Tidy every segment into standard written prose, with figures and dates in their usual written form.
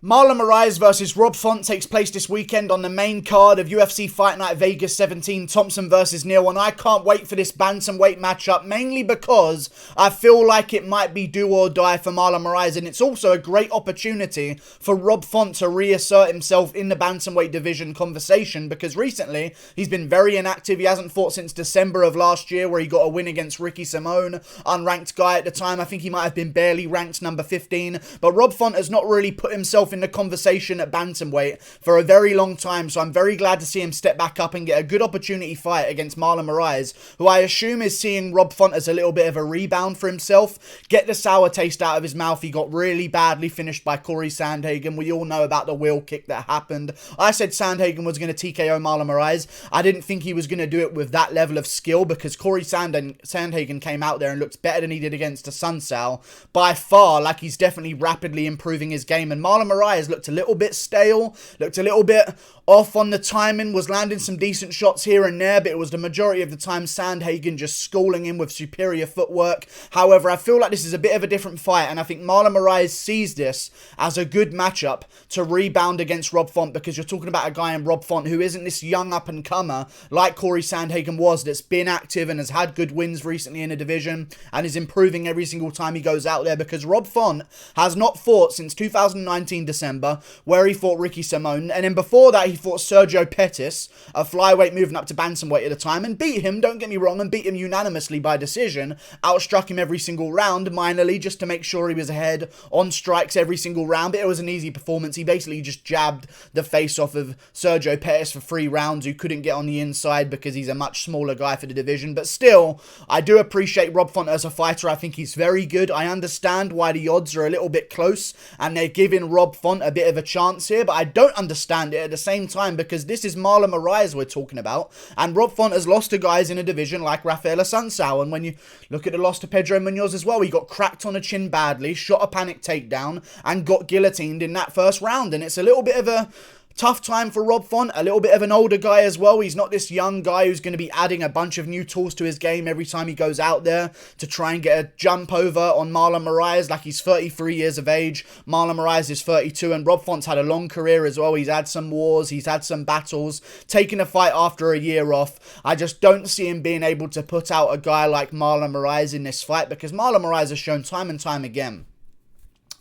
Marlon Moraes versus Rob Font takes place this weekend on the main card of UFC Fight Night Vegas 17, Thompson versus Neal, and I can't wait for this bantamweight matchup, mainly because I feel like it might be do or die for Marlon Moraes, and it's also a great opportunity for Rob Font to reassert himself in the bantamweight division conversation, because recently he's been very inactive. He hasn't fought since December of last year, where he got a win against Ricky Simone, unranked guy at the time. I think he might have been barely ranked number 15, but Rob Font has not really put himself in the conversation at bantamweight for a very long time, so I'm very glad to see him step back up and get a good opportunity fight against Marlon Moraes, who I assume is seeing Rob Font as a little bit of a rebound for himself, get the sour taste out of his mouth. He got really badly finished by Corey Sandhagen. We all know about the wheel kick that happened. I said Sandhagen was going to TKO Marlon Moraes. I didn't think he was going to do it with that level of skill, because Corey Sandhagen came out there and looked better than he did against Sunsao by far. Like, he's definitely rapidly improving his game, and Marlon Moraes looked a little bit stale, looked a little bit off on the timing, was landing some decent shots here and there, but it was the majority of the time Sandhagen just schooling him with superior footwork. However, I feel like this is a bit of a different fight, and I think Marlon Moraes sees this as a good matchup to rebound against Rob Font, because you're talking about a guy in Rob Font who isn't this young up-and-comer like Corey Sandhagen was, that's been active and has had good wins recently in the division and is improving every single time he goes out there, because Rob Font has not fought since 2019 December, where he fought Ricky Simone, and then before that he fought Sergio Pettis, a flyweight moving up to bantamweight at the time, and beat him, don't get me wrong, and beat him unanimously by decision, outstruck him every single round, minorly, just to make sure he was ahead on strikes every single round, but it was an easy performance. He basically just jabbed the face off of Sergio Pettis for 3 rounds, who couldn't get on the inside because he's a much smaller guy for the division. But still, I do appreciate Rob Font as a fighter. I think he's very good. I understand why the odds are a little bit close, and they're giving Rob Font a bit of a chance here, but I don't understand it at the same time, because this is Marlon Moraes we're talking about, and Rob Font has lost to guys in a division like Rafael Sunsao, and when you look at the loss to Pedro Munoz as well, he got cracked on the chin badly, shot a panic takedown, and got guillotined in that first round, and it's a little bit of a tough time for Rob Font, a little bit of an older guy as well. He's not this young guy who's going to be adding a bunch of new tools to his game every time he goes out there to try and get a jump over on Marlon Moraes. Like, he's 33 years of age, Marlon Moraes is 32, and Rob Font's had a long career as well. He's had some wars, he's had some battles, taking a fight after a year off. I just don't see him being able to put out a guy like Marlon Moraes in this fight, because Marlon Moraes has shown time and time again,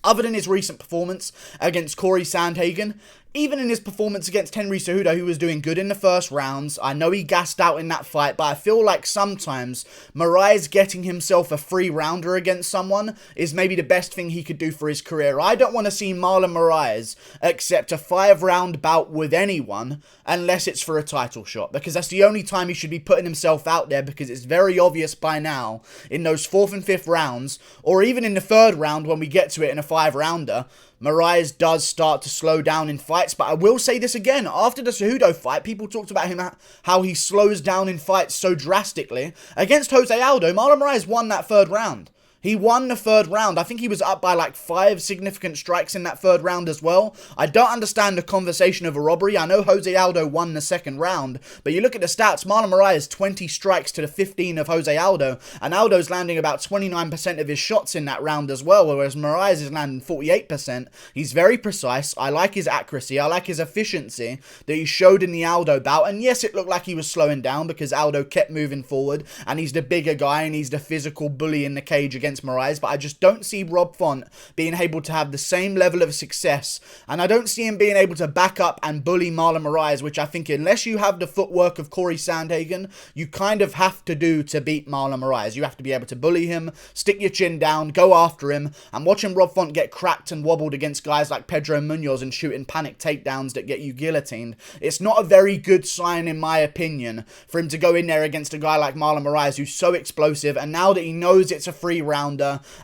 other than his recent performance against Corey Sandhagen, even in his performance against Henry Cejudo, who was doing good in the first rounds, I know he gassed out in that fight, but I feel like sometimes Moraes getting himself a free rounder against someone is maybe the best thing he could do for his career. I don't want to see Marlon Moraes accept a 5-round bout with anyone unless it's for a title shot, because that's the only time he should be putting himself out there, because it's very obvious by now in those 4th and 5th rounds, or even in the 3rd round when we get to it in a 5-rounder, Moraes does start to slow down in fights. But I will say this again, after the Cejudo fight, people talked about him, how he slows down in fights so drastically. Against Jose Aldo, Marlon Moraes won that 3rd round. He won the 3rd round. I think he was up by like 5 significant strikes in that 3rd round as well. I don't understand the conversation of a robbery. I know Jose Aldo won the 2nd round, but you look at the stats, Marlon Moraes 20 strikes to the 15 of Jose Aldo, and Aldo's landing about 29% of his shots in that round as well, whereas Moraes is landing 48%. He's very precise. I like his accuracy. I like his efficiency that he showed in the Aldo bout, and yes, it looked like he was slowing down because Aldo kept moving forward, and he's the bigger guy, and he's the physical bully in the cage against Moraes, but I just don't see Rob Font being able to have the same level of success, and I don't see him being able to back up and bully Marlon Moraes, which I think, unless you have the footwork of Corey Sandhagen, you kind of have to do to beat Marlon Moraes. You have to be able to bully him, stick your chin down, go after him, and watching Rob Font get cracked and wobbled against guys like Pedro Munoz and shooting panic takedowns that get you guillotined, it's not a very good sign, in my opinion, for him to go in there against a guy like Marlon Moraes, who's so explosive, and now that he knows it's a free rounder,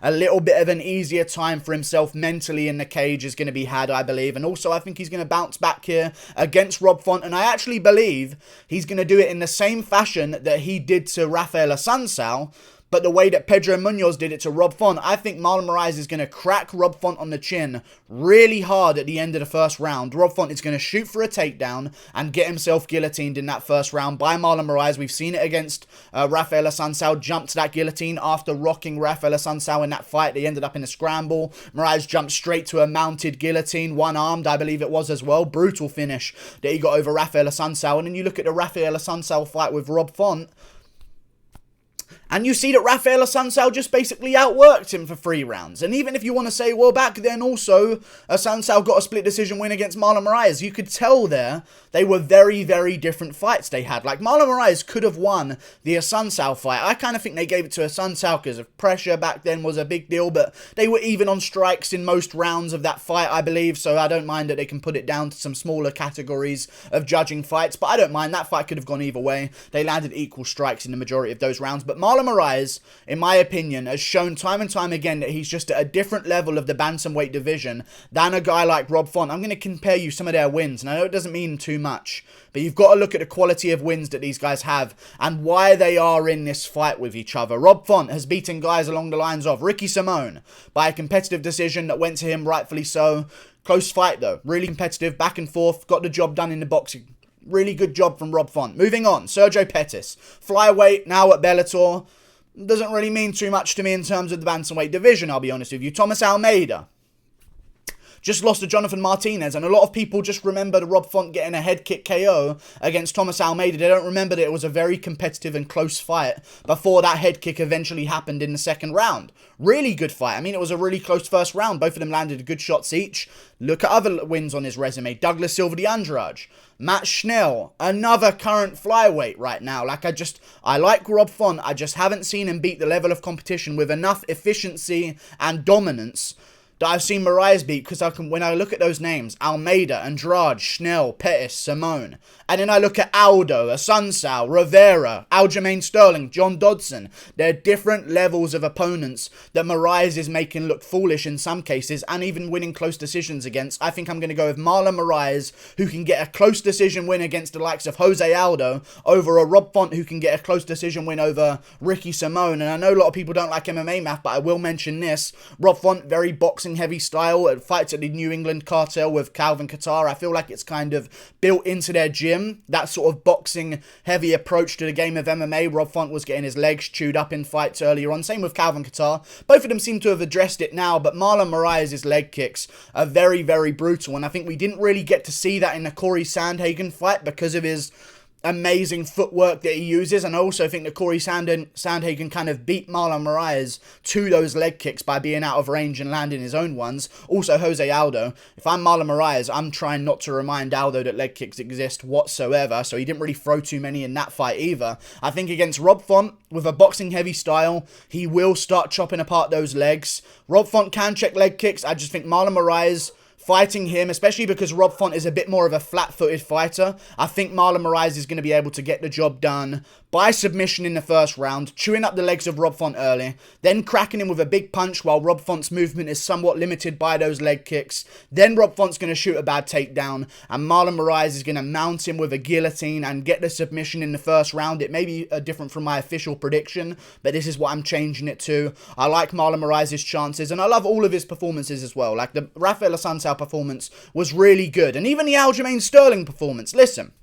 a little bit of an easier time for himself mentally in the cage is going to be had, I believe. And also, I think he's going to bounce back here against Rob Font, and I actually believe he's going to do it in the same fashion that he did to Rafael Sunsao, But the way that Pedro Munoz did it to Rob Font, I think Marlon Moraes is going to crack Rob Font on the chin really hard at the end of the first round. Rob Font is going to shoot for a takedown and get himself guillotined in that first round by Marlon Moraes. We've seen it against Rafael Assunção, jumped to that guillotine after rocking Rafael Assunção in that fight. They ended up in a scramble. Moraes jumped straight to a mounted guillotine, one-armed, I believe it was as well. Brutal finish that he got over Rafael Assunção. And then you look at the Rafael Assunção fight with Rob Font, and you see that Rafael Assunção just basically outworked him for 3 rounds. And even if you want to say, well, back then also, Assunção got a split decision win against Marlon Moraes, you could tell there they were very, very different fights they had. Like, Marlon Moraes could have won the Assunção fight. I kind of think they gave it to Assunção because of pressure back then was a big deal, but they were even on strikes in most rounds of that fight, I believe, so I don't mind that they can put it down to some smaller categories of judging fights, but I don't mind. That fight could have gone either way. They landed equal strikes in the majority of those rounds, but Marlon Moraes, in my opinion, has shown time and time again that he's just at a different level of the bantamweight division than a guy like Rob Font. I'm going to compare you some of their wins, and I know it doesn't mean too much, but you've got to look at the quality of wins that these guys have and why they are in this fight with each other. Rob Font has beaten guys along the lines of Ricky Simone by a competitive decision that went to him, rightfully so. Close fight though, really competitive, back and forth, got the job done in the boxing. Really good job from Rob Font. Moving on, Sergio Pettis, flyweight, now at Bellator. Doesn't really mean too much to me in terms of the bantamweight division, I'll be honest with you. Thomas Almeida just lost to Jonathan Martinez, and a lot of people just remember the Rob Font getting a head kick KO against Thomas Almeida. They don't remember that it was a very competitive and close fight before that head kick eventually happened in the second round. Really good fight. I mean, it was a really close first round. Both of them landed good shots each. Look at other wins on his resume. Douglas Silva de Andrade, Matt Schnell, another current flyweight right now. Like, I like Rob Font. I just haven't seen him beat the level of competition with enough efficiency and dominance that I've seen Moraes beat, because when I look at those names, Almeida, Andrade, Schnell, Pettis, Simone, and then I look at Aldo, Assunção, Rivera, Aljamain Sterling, John Dodson, they're different levels of opponents that Moraes is making look foolish in some cases, and even winning close decisions against. I think I'm going to go with Marlon Moraes, who can get a close decision win against the likes of Jose Aldo, over a Rob Font who can get a close decision win over Ricky Simone. And I know a lot of people don't like MMA math, but I will mention this. Rob Font, very boxing heavy style, fights at the New England cartel with Calvin Kattar. I feel like it's kind of built into their gym, that sort of boxing heavy approach to the game of MMA. Rob Font was getting his legs chewed up in fights earlier on, same with Calvin Kattar. Both of them seem to have addressed it now, but Marlon Moraes' leg kicks are very, very brutal, and I think we didn't really get to see that in the Corey Sandhagen fight because of his amazing footwork that he uses. And I also think that Corey Sandhagen kind of beat Marlon Moraes to those leg kicks by being out of range and landing his own ones. Also, Jose Aldo. If I'm Marlon Moraes, I'm trying not to remind Aldo that leg kicks exist whatsoever, so he didn't really throw too many in that fight either. I think against Rob Font, with a boxing heavy style, he will start chopping apart those legs. Rob Font can check leg kicks. I just think Marlon Moraes fighting him, especially because Rob Font is a bit more of a flat-footed fighter, I think Marlon Moraes is going to be able to get the job done by submission in the first round, chewing up the legs of Rob Font early, then cracking him with a big punch while Rob Font's movement is somewhat limited by those leg kicks. Then Rob Font's going to shoot a bad takedown, and Marlon Moraes is going to mount him with a guillotine and get the submission in the first round. It may be different from my official prediction, but this is what I'm changing it to. I like Marlon Moraes' chances, and I love all of his performances as well. Like, the Rafael Assunção performance was really good, and even the Aljamain Sterling performance. Listen,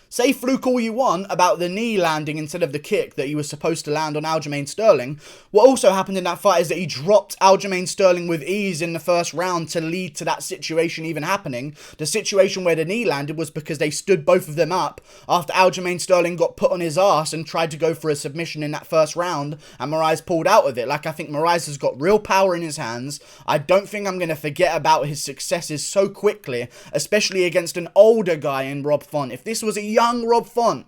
say fluke all you want about the knee landing instead of the kick that he was supposed to land on Aljamain Sterling. What also happened in that fight is that he dropped Aljamain Sterling with ease in the first round to lead to that situation even happening. The situation where the knee landed was because they stood both of them up after Aljamain Sterling got put on his ass and tried to go for a submission in that first round, and Moraes pulled out of it. Like, I think Moraes has got real power in his hands. I don't think I'm going to forget about his successes so quickly, especially against an older guy in Rob Font. If this was a young Rob Font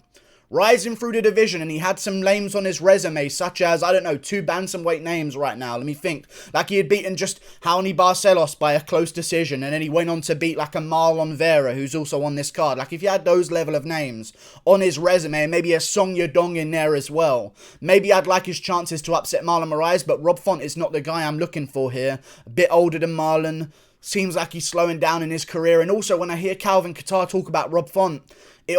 rising through the division and he had some names on his resume, such as, I don't know, 2 bantamweight names right now, let me think, like he had beaten just Raoni Barcelos by a close decision, and then he went on to beat like a Marlon Vera, who's also on this card. Like, if you had those level of names on his resume, and maybe a Song Yadong in there as well, maybe I'd like his chances to upset Marlon Moraes, but Rob Font is not the guy I'm looking for here. A bit older than Marlon, seems like he's slowing down in his career, and also when I hear Calvin Kattar talk about Rob Font, it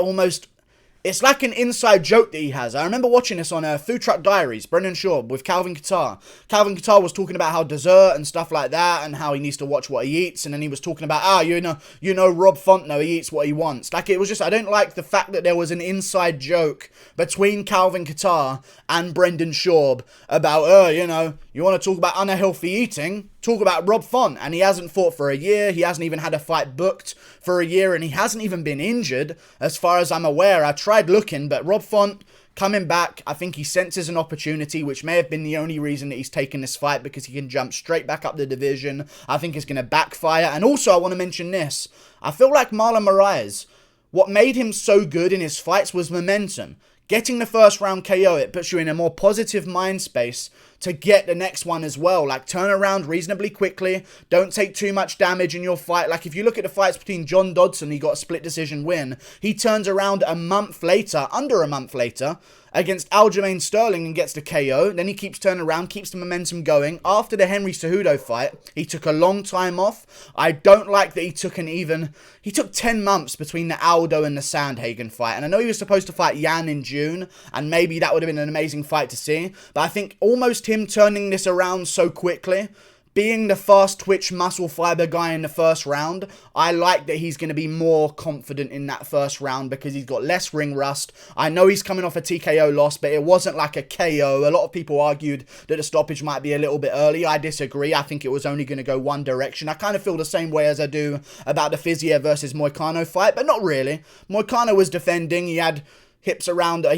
It's like an inside joke that he has. I remember watching this on Food Truck Diaries, Brendan Schaub with Calvin Kattar. Calvin Kattar was talking about how dessert and stuff like that, and how he needs to watch what he eats, and then he was talking about, you know, Rob Fontenot, he eats what he wants. Like, it was just, I don't like the fact that there was an inside joke between Calvin Kattar and Brendan Schaub about, you know, you want to talk about unhealthy eating? Talk about Rob Font. And he hasn't fought for a year. He hasn't even had a fight booked for a year, and he hasn't even been injured, as far as I'm aware. I tried looking, but Rob Font coming back, I think he senses an opportunity, which may have been the only reason that he's taken this fight, because he can jump straight back up the division. I think it's going to backfire. And also, I want to mention this. I feel like Marlon Moraes, what made him so good in his fights was momentum. Getting the first round KO, it puts you in a more positive mind space to get the next one as well. Like, turn around reasonably quickly. Don't take too much damage in your fight. Like, if you look at the fights between John Dodson, he got a split decision win. He turns around a month later, under a month later, against Aljamain Sterling and gets the KO. Then he keeps turning around, keeps the momentum going. After the Henry Cejudo fight, he took a long time off. I don't like that he took 10 months between the Aldo and the Sandhagen fight. And I know he was supposed to fight Yan in June, and maybe that would have been an amazing fight to see. But I think almost him turning this around so quickly, being the fast twitch muscle fiber guy in the first round, I like that he's going to be more confident in that first round because he's got less ring rust. I know he's coming off a TKO loss, but it wasn't like a KO. A lot of people argued that the stoppage might be a little bit early. I disagree. I think it was only going to go one direction. I kind of feel the same way as I do about the Fiziev versus Moicano fight, but not really. Moicano was defending. He had he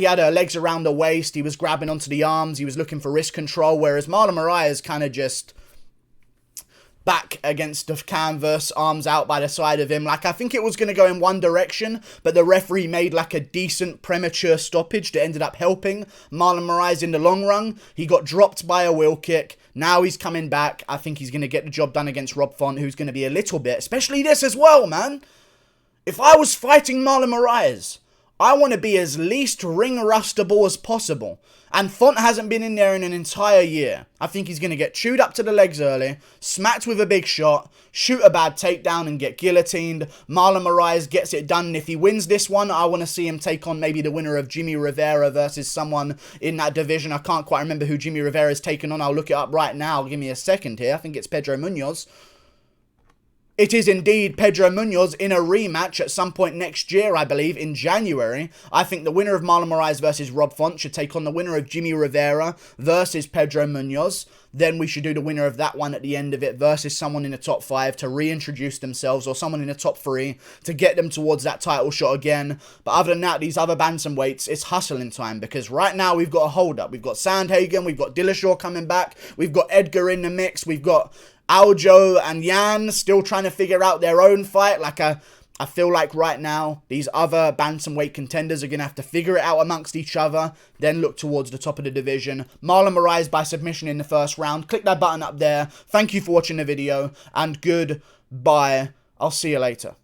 had legs around the waist. He was grabbing onto the arms. He was looking for wrist control, whereas Marlon Moraes kind of just back against the canvas, arms out by the side of him. Like, I think it was going to go in one direction, but the referee made like a decent premature stoppage that ended up helping Marlon Moraes in the long run. He got dropped by a wheel kick. Now he's coming back. I think he's going to get the job done against Rob Font, who's going to be a little bit, especially this as well, man. If I was fighting Marlon Moraes, I want to be as least ring rustable as possible. And Font hasn't been in there in an entire year. I think he's going to get chewed up to the legs early, smacked with a big shot, shoot a bad takedown and get guillotined. Marlon Moraes gets it done. And if he wins this one, I want to see him take on maybe the winner of Jimmy Rivera versus someone in that division. I can't quite remember who Jimmy Rivera's taken on. I'll look it up right now. Give me a second here. I think it's Pedro Munoz. It is indeed Pedro Munoz in a rematch at some point next year, I believe, in January. I think the winner of Marlon Moraes versus Rob Font should take on the winner of Jimmy Rivera versus Pedro Munoz. Then we should do the winner of that one at the end of it versus someone in the top 5 to reintroduce themselves, or someone in the top 3 to get them towards that title shot again. But other than that, these other bantamweights, it's hustling time, because right now we've got a hold-up. We've got Sandhagen, we've got Dillashaw coming back, we've got Edgar in the mix, we've got Aljo and Yan still trying to figure out their own fight. Like, I feel like right now, these other bantamweight contenders are going to have to figure it out amongst each other, then look towards the top of the division. Marlon Moraes by submission in the first round. Click that button up there. Thank you for watching the video, and goodbye. I'll see you later.